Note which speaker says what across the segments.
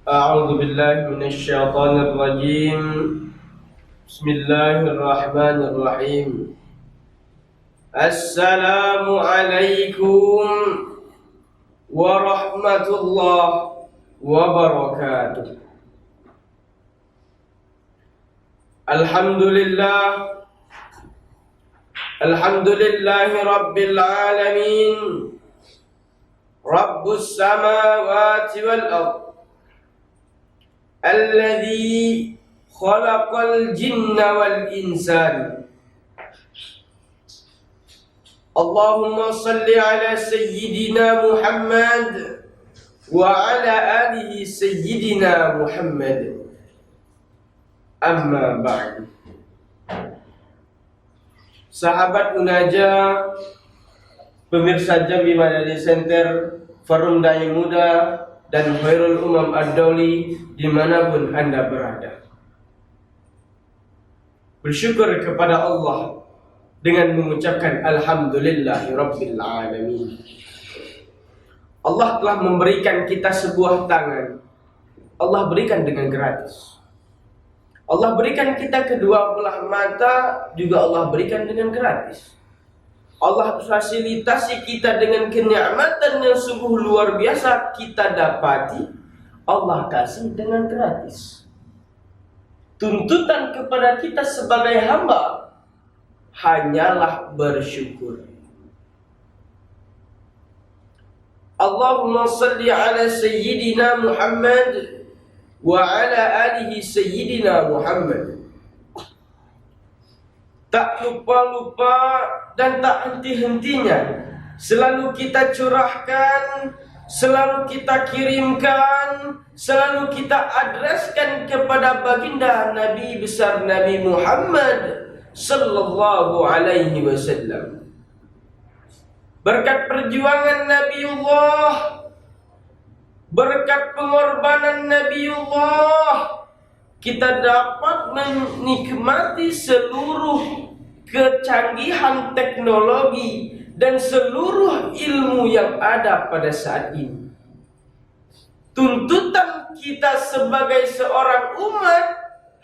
Speaker 1: أعوذ بالله من الشيطان الرجيم. بسم الله الرحمن الرحيم. السلام عليكم ورحمة الله وبركاته. الحمد لله رب العالمين، رب السماوات والأرض، الذي خلق الجن والإنسان. اللهم صل على سيدنا محمد وعلى آله سيدنا محمد. Amma ba'd. Sahabat Unaja, pemirsa Jambi Madani Center, Forum Dai Muda, dan Khairul Umam Ad-Dawli dimanapun Anda berada. Bersyukur kepada Allah dengan mengucapkan Alhamdulillahi Rabbil Alamin. Allah telah memberikan kita sebuah tangan. Allah berikan dengan gratis. Allah berikan kita kedua belah mata, juga Allah berikan dengan gratis. Allah fasilitasi kita dengan kenikmatan yang sungguh luar biasa kita dapati, Allah kasih dengan gratis. Tuntutan kepada kita sebagai hamba hanyalah bersyukur. Allahumma salli ala Sayyidina Muhammad wa ala alihi Sayyidina Muhammad. Tak lupa-lupa dan tak henti-hentinya selalu kita curahkan, selalu kita kirimkan, selalu kita adreskan kepada baginda Nabi besar Nabi Muhammad sallallahu alaihi wasallam. Berkat perjuangan Nabiullah, berkat pengorbanan Nabiullah, kita dapat menikmati seluruh kecanggihan teknologi dan seluruh ilmu yang ada pada saat ini. Tuntutan kita sebagai seorang umat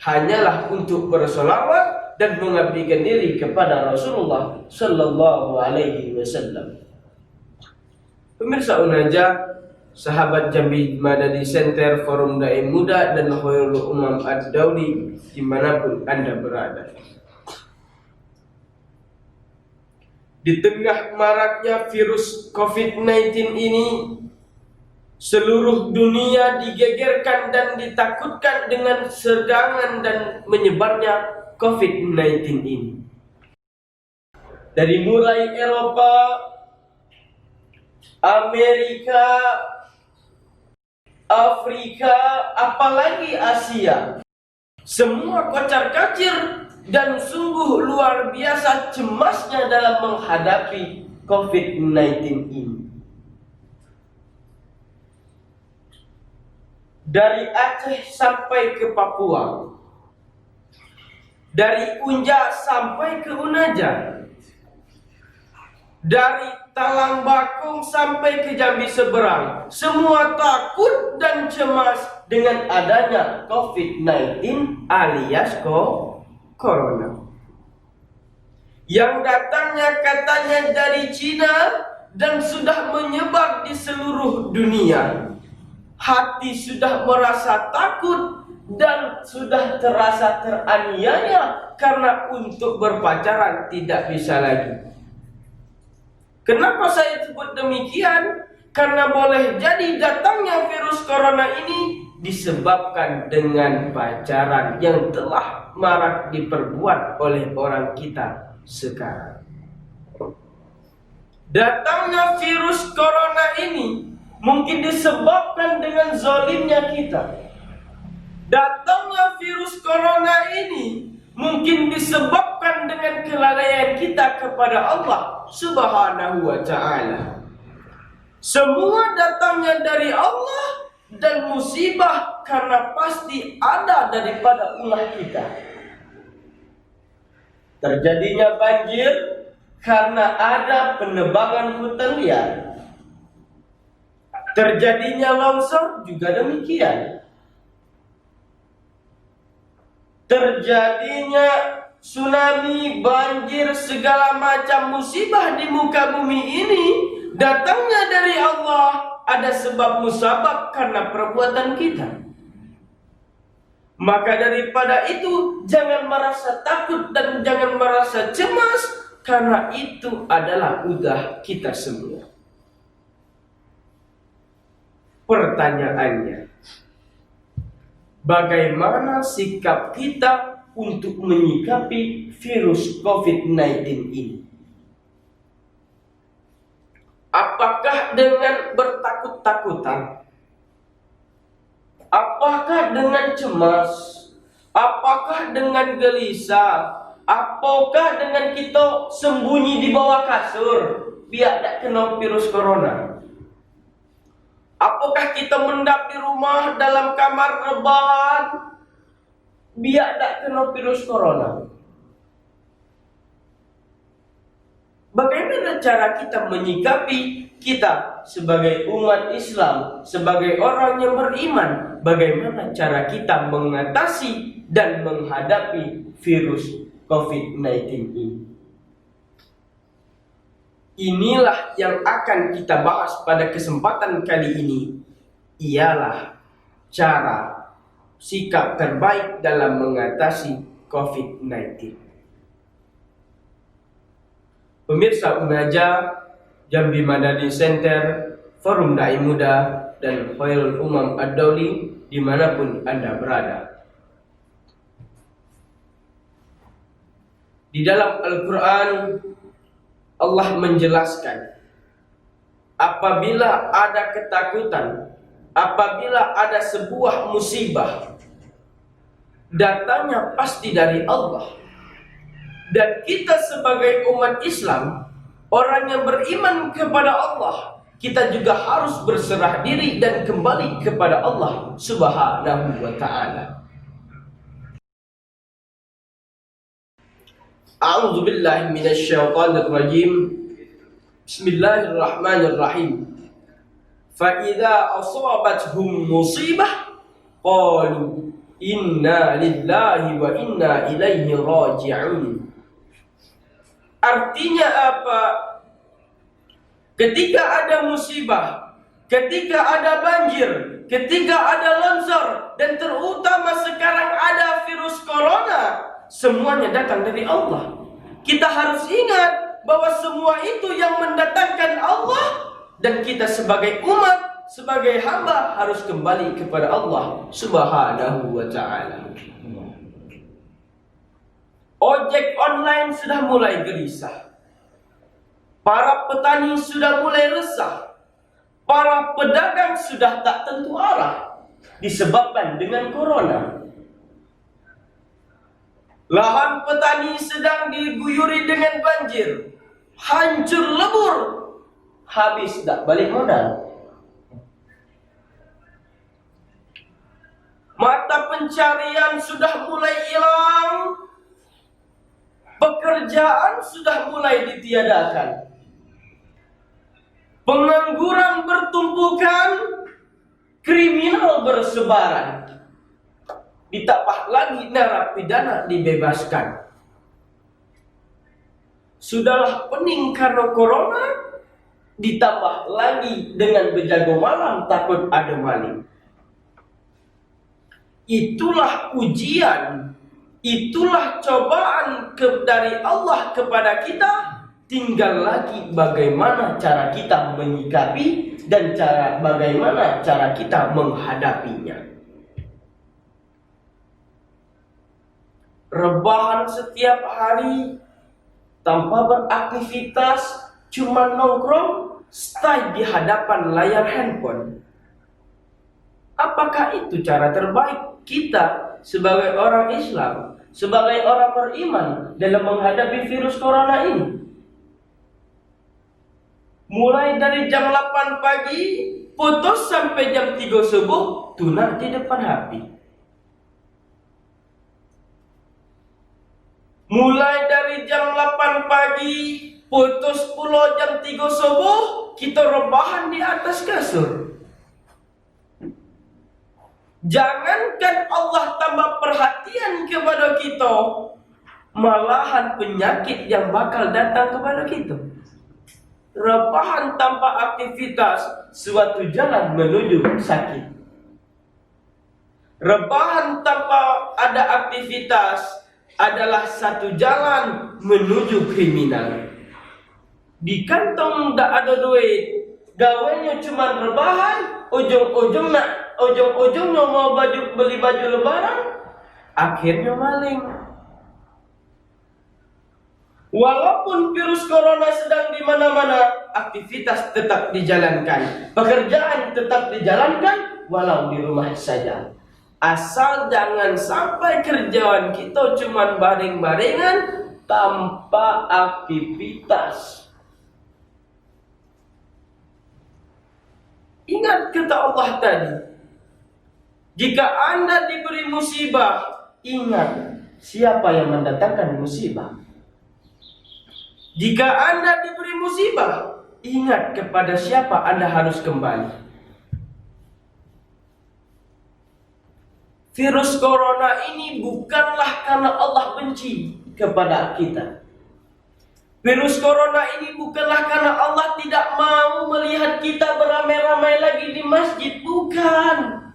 Speaker 1: hanyalah untuk bersolawat dan mengabdikan diri kepada Rasulullah sallallahu alaihi wasallam. Pemirsa Unaja, sahabat Jambi Madani Center, Forum Dai Muda, dan Khairul Umam Ad-Dawli dimanapun Anda berada. Di tengah maraknya virus COVID-19 ini, seluruh dunia digegerkan dan ditakutkan dengan serangan dan menyebarnya COVID-19 ini. Dari mulai Eropa, Amerika, Afrika, apalagi Asia, semua kocar-kacir dan sungguh luar biasa cemasnya dalam menghadapi COVID-19 ini. Dari Aceh sampai ke Papua, dari Unja sampai ke Unaja, dari Talang Bakung sampai ke Jambi seberang, semua takut dan cemas dengan adanya COVID-19 alias Corona. Yang datangnya katanya dari Cina dan sudah menyebar di seluruh dunia. Hati sudah merasa takut dan sudah terasa teraniaya karena untuk berpacaran tidak bisa lagi. Kenapa saya sebut demikian? Karena boleh jadi datangnya virus corona ini disebabkan dengan pacaran yang telah marak diperbuat oleh orang kita sekarang. Datangnya virus corona ini mungkin disebabkan dengan zalimnya kita. Datangnya virus corona ini mungkin disebabkan dengan kelalaian kita kepada Allah Subhanahu wa ta'ala. Semua datangnya dari Allah dan musibah karena pasti ada daripada ulah kita. Terjadinya banjir karena ada penebangan hutan liar. Terjadinya longsor juga demikian. terjadinya tsunami, banjir, segala macam musibah di muka bumi ini datangnya dari Allah, ada sebab musabab karena perbuatan kita. Maka daripada itu jangan merasa takut dan jangan merasa cemas, karena itu adalah udah kita semua. Pertanyaannya, bagaimana sikap kita untuk menyikapi virus COVID-19 ini? Apakah dengan bertakut-takutan? Apakah dengan cemas? Apakah dengan gelisah? Apakah dengan kita sembunyi di bawah kasur biar tak kena virus corona? Apakah kita mendap di rumah dalam kamar rebahan biar tak kena virus corona? Bagaimana cara kita menyikapi kita sebagai umat Islam, sebagai orang yang beriman? Bagaimana cara kita mengatasi dan menghadapi virus COVID-19 ini? Inilah yang akan kita bahas pada kesempatan kali ini. Ialah cara sikap terbaik dalam mengatasi COVID-19. Pemirsa Unaja, Jambi Madani Center, Forum Dai Muda, dan Khairul Umam Ad-Dawli, dimanapun Anda berada. Di dalam Al-Quran, Allah menjelaskan, apabila ada ketakutan, apabila ada sebuah musibah, datangnya pasti dari Allah. Dan kita sebagai umat Islam, orang yang beriman kepada Allah, kita juga harus berserah diri dan kembali kepada Allah Subhanahu wa ta'ala. A'udzu billahi minasy syaithanir rajim. Bismillahirrahmanirrahim. Fa idza asabathum musibah qalu inna lillahi wa inna ilaihi raji'un. Artinya apa? Ketika ada musibah, ketika ada banjir, ketika ada longsor, dan terutama sekarang ada virus corona, semuanya datang dari Allah. Kita harus ingat bahwa semua itu yang mendatangkan Allah, dan kita sebagai umat, sebagai hamba harus kembali kepada Allah Subhanahu wa ta'ala. Ojek online sudah mulai gelisah. Para petani sudah mulai resah. Para pedagang sudah tak tentu arah disebabkan dengan corona. Lahan petani sedang diguyuri dengan banjir, hancur lebur, habis tak balik modal. Mata pencarian sudah mulai hilang. Pekerjaan sudah mulai ditiadakan. Pengangguran bertumpukan, kriminal bersebaran. Ditambah lagi narapidana dibebaskan. Sudahlah pening karena corona, ditambah lagi dengan berjaga malam takut ada maling. Itulah ujian, itulah cobaan dari Allah kepada kita. Tinggal lagi bagaimana cara kita menyikapi dan bagaimana cara kita menghadapinya. Rebahan setiap hari tanpa beraktivitas, cuma nongkrong, stay di hadapan layar handphone. Apakah itu cara terbaik kita sebagai orang Islam, sebagai orang beriman dalam menghadapi virus corona ini? Mulai dari jam 8 pagi, putus sampai jam 3 subuh, tuna di depan HP. Mulai dari jam 8 pagi, putus pula jam 3 subuh, kita rebahan di atas kasur. Jangankan Allah tambah perhatian kepada kita, malahan penyakit yang bakal datang kepada kita. Rebahan tanpa aktivitas suatu jalan menuju sakit. Rebahan tanpa ada aktivitas adalah satu jalan menuju kriminal. Di kantong tak ada duit, gawainya cuma rebahan, ujung-ujungnya mau beli baju lebaran, akhirnya maling. Walaupun virus corona sedang di mana-mana, aktivitas tetap dijalankan, pekerjaan tetap dijalankan, walau di rumah saja. Asal jangan sampai kerjaan kita cuma baring-baringan tanpa aktivitas. Ingat kata Allah tadi, jika Anda diberi musibah, ingat siapa yang mendatangkan musibah. Jika Anda diberi musibah, ingat kepada siapa Anda harus kembali. Virus corona ini bukanlah karena Allah benci kepada kita. Virus corona ini bukanlah karena Allah tidak mau melihat kita beramai-ramai lagi di masjid. Bukan.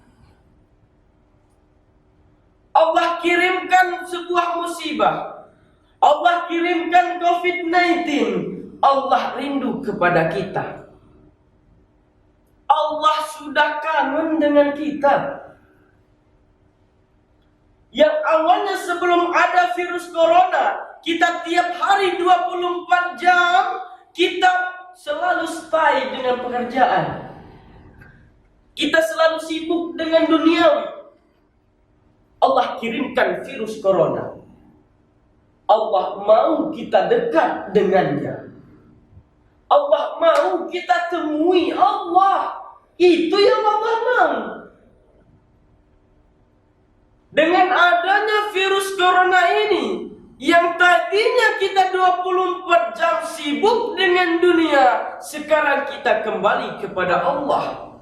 Speaker 1: Allah kirimkan sebuah musibah. Allah kirimkan COVID-19. Allah rindu kepada kita. Allah sudah kangen dengan kita. Yang awalnya sebelum ada virus corona, kita tiap hari 24 jam, kita selalu stay dengan pekerjaan. Kita selalu sibuk dengan duniawi. Allah kirimkan virus corona. Allah mau kita dekat dengannya. Allah mau kita temui Allah. Itu yang Allah mau. Dengan adanya virus corona ini, yang tadinya kita 24 jam sibuk dengan dunia, sekarang kita kembali kepada Allah.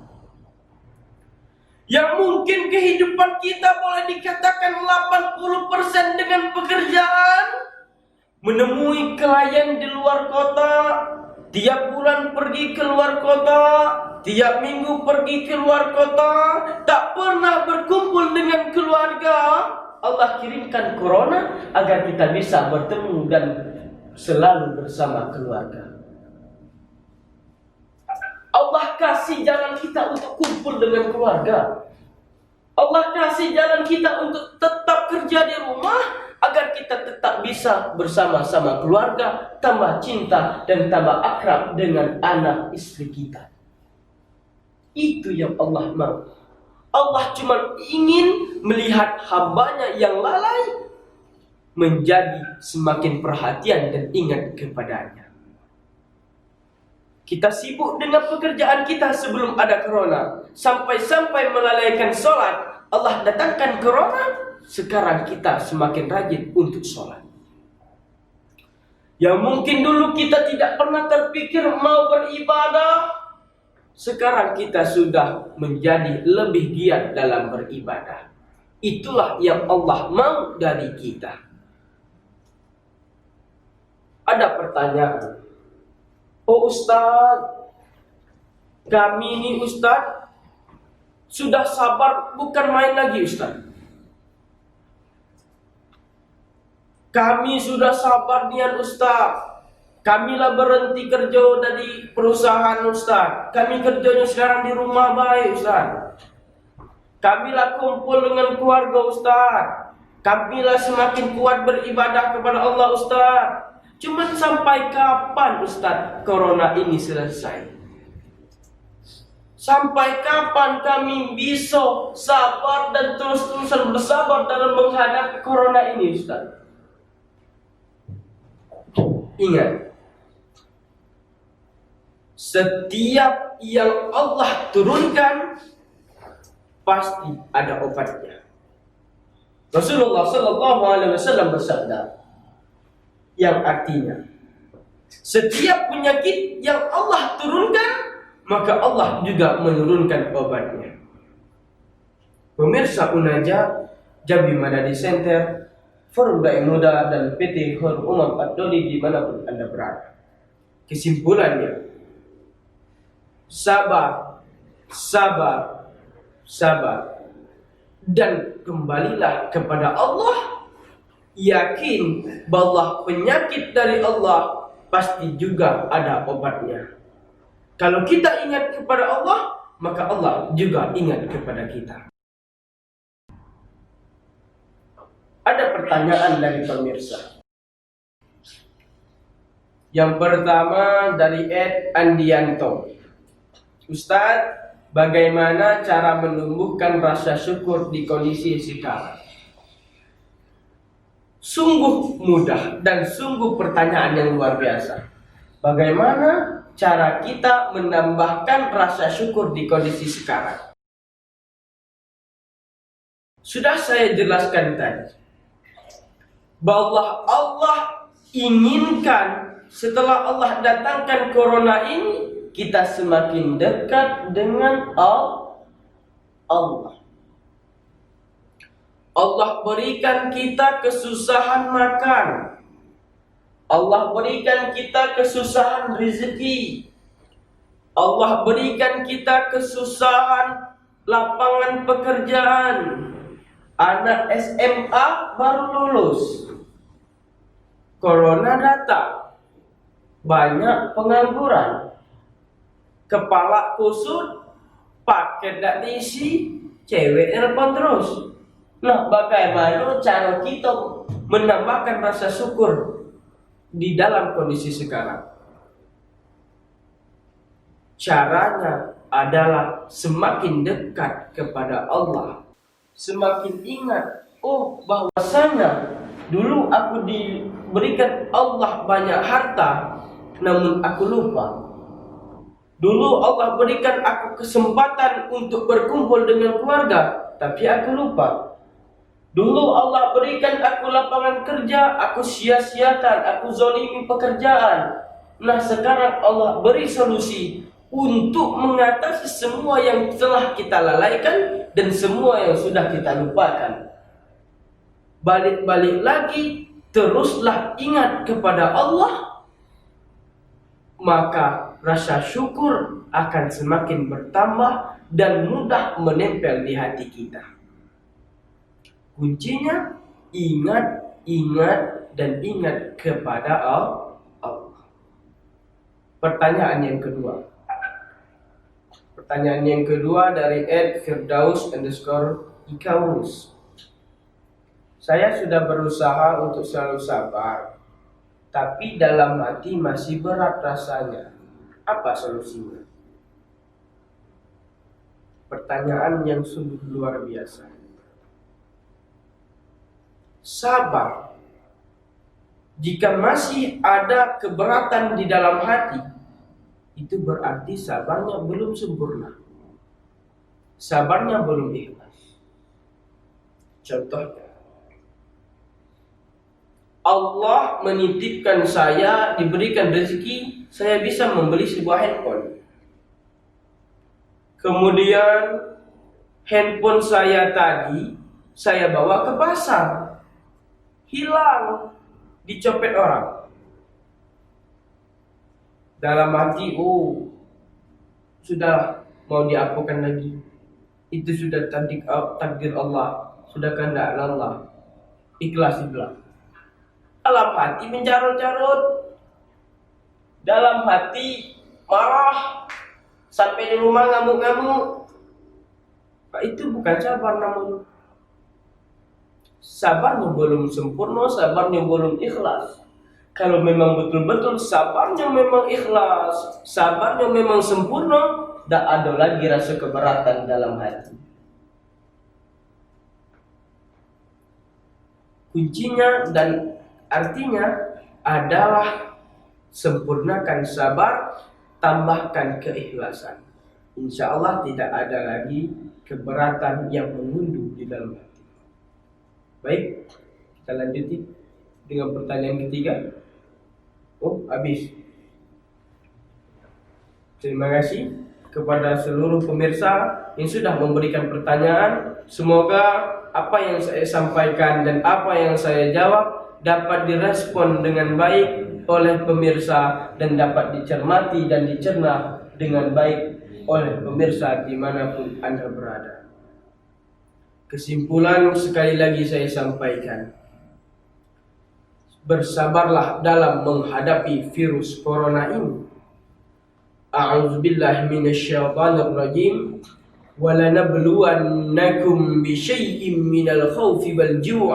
Speaker 1: Yang mungkin kehidupan kita boleh dikatakan 80% dengan pekerjaan, menemui klien di luar kota, tiap bulan pergi ke luar kota, tiap minggu pergi ke luar kota, tak pernah berkumpul dengan keluarga. Allah kirimkan corona agar kita bisa bertemu dan selalu bersama keluarga. Allah kasih jalan kita untuk kumpul dengan keluarga. Allah kasih jalan kita untuk tetap kerja di rumah agar kita tetap bisa bersama-sama keluarga, tambah cinta dan tambah akrab dengan anak istri kita. Itu yang Allah mau. Allah cuma ingin melihat hambanya yang lalai menjadi semakin perhatian dan ingat kepadanya. Kita sibuk dengan pekerjaan kita sebelum ada corona. Sampai-sampai melalaikan sholat. Allah datangkan corona. Sekarang kita semakin rajin untuk sholat. Yang mungkin dulu kita tidak pernah terpikir mau beribadah. Sekarang kita sudah menjadi lebih giat dalam beribadah. Itulah yang Allah mau dari kita. Ada pertanyaan. Oh Ustaz, kami ini Ustaz sudah sabar, bukan main lagi Ustaz. Kami sudah sabar nian Ustaz. Kamilah berhenti kerja dari perusahaan Ustaz. Kami kerjanya sekarang di rumah baik Ustaz. Kamilah kumpul dengan keluarga Ustaz. Kamilah semakin kuat beribadah kepada Allah Ustaz. Cuma sampai kapan Ustaz corona ini selesai? Sampai kapan kami bisa sabar dan terus-terusan bersabar dalam menghadapi corona ini Ustaz? Ingat, setiap yang Allah turunkan pasti ada obatnya. Rasulullah Sallallahu Alaihi Wasallam bersabda, yang artinya setiap penyakit yang Allah turunkan, maka Allah juga menurunkan obatnya. Pemirsa Unaja, Jambi Madani Center, Forum Dai Muda, dan PT Hor Umam Ad-Doli dimanapun Anda berada. Kesimpulannya, sabar, sabar, sabar, dan kembalilah kepada Allah. Yakin bahwa penyakit dari Allah pasti juga ada obatnya. Kalau kita ingat kepada Allah, maka Allah juga ingat kepada kita. Ada pertanyaan dari pemirsa. Yang pertama dari Ed Andianto. Ustadz, bagaimana cara menumbuhkan rasa syukur di kondisi sekarang? Sungguh mudah dan sungguh pertanyaan yang luar biasa. Bagaimana cara kita menambahkan rasa syukur di kondisi sekarang? Sudah saya jelaskan tadi, bahwa Allah inginkan setelah Allah datangkan corona ini, kita semakin dekat dengan Allah. Allah berikan kita kesusahan makan. Allah berikan kita kesusahan rezeki. Allah berikan kita kesusahan lapangan pekerjaan. Anak SMA baru lulus, corona datang, banyak pengangguran, kepala kusut, paket tak diisi, cewek nelpon terus. Nah, bagaimana cara kita menambahkan rasa syukur di dalam kondisi sekarang? Caranya adalah semakin dekat kepada Allah, semakin ingat, bahwasanya dulu aku diberikan Allah banyak harta, namun aku lupa. Dulu Allah berikan aku kesempatan untuk berkumpul dengan keluarga, tapi aku lupa. Dulu Allah berikan aku lapangan kerja, aku sia-siakan, aku zalimi pekerjaan. Nah, sekarang Allah beri solusi untuk mengatasi semua yang telah kita lalaikan dan semua yang sudah kita lupakan. Balik-balik lagi, teruslah ingat kepada Allah, maka rasa syukur akan semakin bertambah dan mudah menempel di hati kita. Kuncinya ingat, dan ingat kepada Allah. Pertanyaan yang kedua dari Ed Firdaus_Ikaurus. Saya sudah berusaha untuk selalu sabar, tapi dalam hati masih berat rasanya. Apa solusinya? Pertanyaan yang sungguh luar biasa. Sabar. Jika masih ada keberatan di dalam hati, itu berarti sabarnya belum sempurna. Sabarnya belum ikhlas. Contohnya, Allah menitipkan saya, diberikan rezeki, saya bisa membeli sebuah handphone. Kemudian handphone saya tadi saya bawa ke pasar, hilang, dicopet orang. Dalam hati, sudah mau diapakan lagi? Itu sudah takdir Allah, sudah kehendak Allah. Ikhlaslah. Dalam hati mencarut-carut, dalam hati marah, sampai di rumah ngamuk-ngamuk. Itu bukan sabar namanya. Sabarnya belum sempurna, sabarnya belum ikhlas. Kalau memang betul-betul sabarnya memang ikhlas, sabarnya memang sempurna, tidak ada lagi rasa keberatan dalam hati. Kuncinya dan artinya adalah sempurnakan sabar, tambahkan keikhlasan. Insya Allah tidak ada lagi keberatan yang mengunduh di dalam hati. Baik, kita lanjuti dengan pertanyaan ketiga. Habis. Terima kasih kepada seluruh pemirsa yang sudah memberikan pertanyaan. Semoga apa yang saya sampaikan dan apa yang saya jawab dapat direspon dengan baik oleh pemirsa dan dapat dicermati dan dicerna dengan baik oleh pemirsa dimanapun Anda berada. Kesimpulan sekali lagi saya sampaikan, bersabarlah dalam menghadapi virus corona ini. A'udzubillahi minasyaitonir rajim. وَلَنَبْلُوَنَّكُمْ بِشَيْءٍ مِنَ الْخَوْفِ وَالْجُوعِ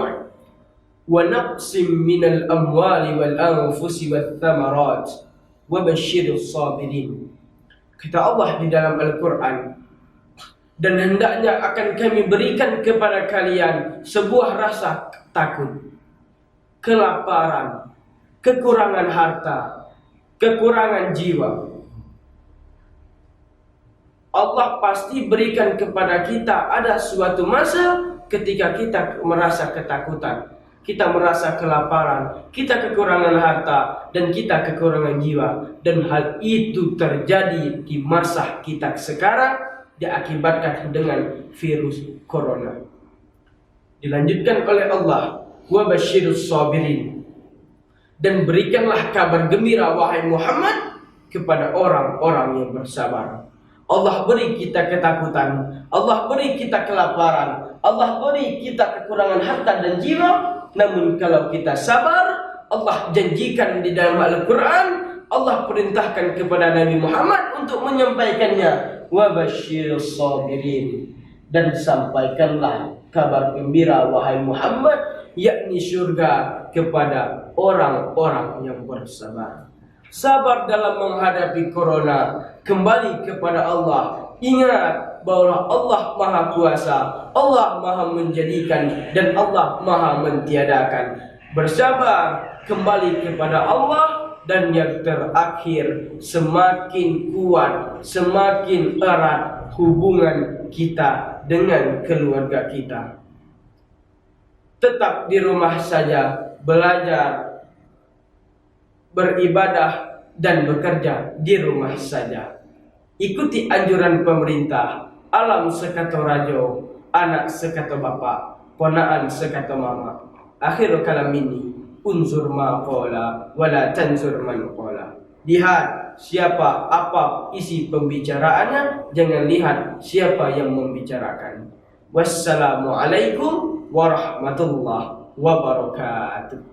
Speaker 1: وَنَقْصٍ مِنَ الْأَمْوَالِ وَالْأَنْفُسِ وَالثَّمَرَاتِ وَبَشِّرِ الصَّابِرِينَ. Kata Allah di dalam Al-Quran, dan hendaknya akan kami berikan kepada kalian sebuah rasa takut, kelaparan, kekurangan harta, kekurangan jiwa. Allah pasti berikan kepada kita ada suatu masa ketika kita merasa ketakutan, kita merasa kelaparan, kita kekurangan harta, dan kita kekurangan jiwa. Dan hal itu terjadi di masa kita sekarang diakibatkan dengan virus corona. Dilanjutkan oleh Allah, wa basyirus sabirin, dan berikanlah kabar gembira wahai Muhammad kepada orang-orang yang bersabar. Allah beri kita ketakutan, Allah beri kita kelaparan, Allah beri kita kekurangan harta dan jiwa. Namun kalau kita sabar, Allah janjikan di dalam Al-Quran, Allah perintahkan kepada Nabi Muhammad untuk menyampaikannya, wa basyirus sabirin, dan sampaikanlah kabar gembira wahai Muhammad, yakni surga kepada orang-orang yang bersabar. Sabar dalam menghadapi corona, kembali kepada Allah. Ingat bahwa Allah Maha Kuasa, Allah Maha menjadikan, dan Allah Maha mentiadakan. Bersabar, kembali kepada Allah, dan yang terakhir, semakin kuat, semakin erat hubungan kita dengan keluarga kita. Tetap di rumah saja, belajar, beribadah, dan bekerja di rumah saja. Ikuti anjuran pemerintah. Alam sekato rajo, anak sekato bapak, ponaan sekato mama. Akhir kalam ini, unzur ma qala wala tanzur man qala. Lihat siapa apa isi pembicaraannya, jangan lihat siapa yang membicarakan. Wassalamualaikum warahmatullahi wabarakatuh.